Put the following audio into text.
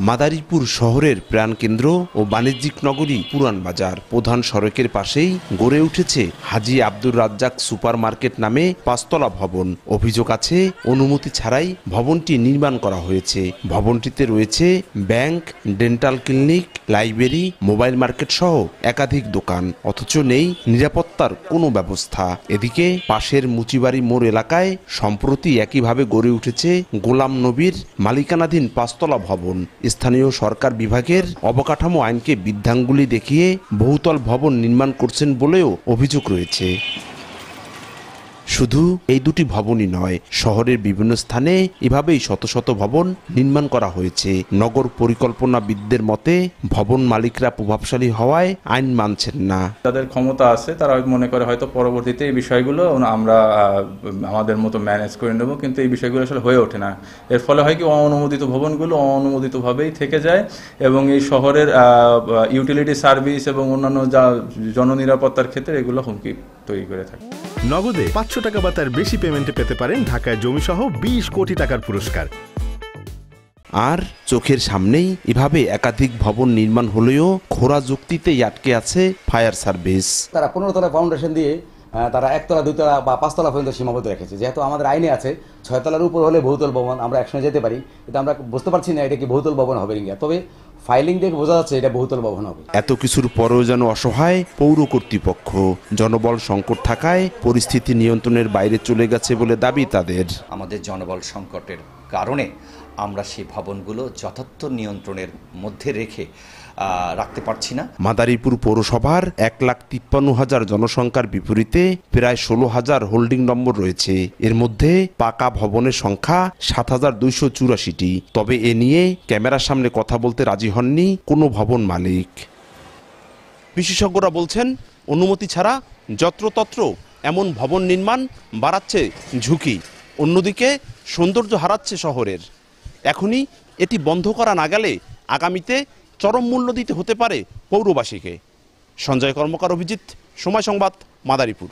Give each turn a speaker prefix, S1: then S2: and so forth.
S1: মাদারীপুর শহরের প্রাণকেন্দ্র ও বাণিজ্যিক নগরী পুরান বাজার প্রধান সড়কের পাশেই গড়ে উঠেছে হাজী আব্দুর রাজ্জাক সুপার মার্কেট নামে ৫ তলা ভবন। অভিযোগ আছে অনুমতি ছাড়াই ভবনটি নির্মাণ করা হয়েছে। ভবনটিতে রয়েছে bank, dental clinic, library, mobile market সহ একাধিক দোকান, অথচ নেই নিরাপত্তার কোনো ব্যবস্থা। এদিকে পাশের মুচিবাড়ি মোড় এলাকায় সম্প্রতি একইভাবে গড়ে উঠেছে গোলাম নবীর মালিকানাধীন ৫ তলা ভবন। স্থানীয় সরকার বিভাগের অবকাঠামো আইনকে বৃদ্ধাঙ্গুলি দেখিয়ে বহুতল ভবন নির্মাণ করছেন বলেও অভিযোগ রয়েছে। শুধু এই দুটি ভবনই নয়, শহরের বিভিন্ন স্থানে এভাবেই শত শত ভবন নির্মাণ করা হয়েছে। নগর পরিকল্পনাবিদদের মতে ভবন মালিকরা প্রভাবশালী হওয়ায় আইন মানছেন না।
S2: তাদের ক্ষমতা আছে, তারা মনে করে হয়তো পরবর্তীতে এই বিষয়গুলো আমরা আমাদের মতো ম্যানেজ করে নেব, কিন্তু এই বিষয়গুলো আসলে হয়ে ওঠে না। এর ফলে হয় কি অননুমোদিত ভবনগুলো অননুমোদিতভাবেই থেকে যায় এবং এই শহরের ইউটিলিটি সার্ভিস এবং অন্যান্য জননিরাপত্তার ক্ষেত্রে এগুলো হুমকি তৈরি করে থাকে।
S3: নগদে ৫০০ টাকা বা তার বেশি পেমেন্টে পেতে পারেন ঢাকায় জমিসহ ২০ কোটি টাকার পুরস্কার।
S1: আর চোখের সামনেই এভাবে একাধিক ভবন নির্মাণ হলেও খোরা যুক্তিতেই আটকে আছে ফায়ার সার্ভিস।
S4: তারা ১৫ তলা ফাউন্ডেশন দিয়ে তারা ১ তলা, ২ তলা বা ৫ তলা পর্যন্ত সীমাবদ্ধ রেখেছে। যেহেতু আমাদের আইনে আছে ৬ তলার উপর হলে বহুতল ভবন, আমরা একসঙ্গে যেতে পারি, কিন্তু আমরা বুঝতে পারছি না এটা কি বহুতল ভবন হবে কিনা। তবে ফাইলিং দেখে বোঝা যাচ্ছে এটা বহুতল ভবন হবে।
S1: এত কিছুর পরেও যেন অসহায় পৌর কর্তৃপক্ষ। জনবল সংকট থাকায় পরিস্থিতি নিয়ন্ত্রণের বাইরে চলে গেছে বলে দাবি তাদের।
S5: আমাদের জনবল সংকটের কারণে আমরা সেই ভবনগুলো যথার্থ নিয়ন্ত্রণের মধ্যে রেখে রাখতে পারছি না।
S1: মাদারীপুর পৌরসভার ১,৫৩,০০০ জনসংখ্যার বিপরীতে প্রায় ১৬,০০০ হোল্ডিং নম্বর রয়েছে। এর মধ্যে পাকা ভবনের সংখ্যা ৭,২৮৪টি। তবে এ নিয়ে ক্যামেরার সামনে কথা বলতে রাজি হননি কোনো ভবন মালিক। বিশেষজ্ঞরা বলছেন, অনুমতি ছাড়া যত্রতত্র এমন ভবন নির্মাণ বাড়াচ্ছে ঝুঁকি, অন্যদিকে সৌন্দর্য হারাচ্ছে শহরের। এখনই এটি বন্ধ করা না গেলে আগামীতে চরম মূল্য দিতে হতে পারে পৌরবাসীকে। সঞ্জয় কর্মকার, অভিজিৎ, সময় সংবাদ, মাদারীপুর।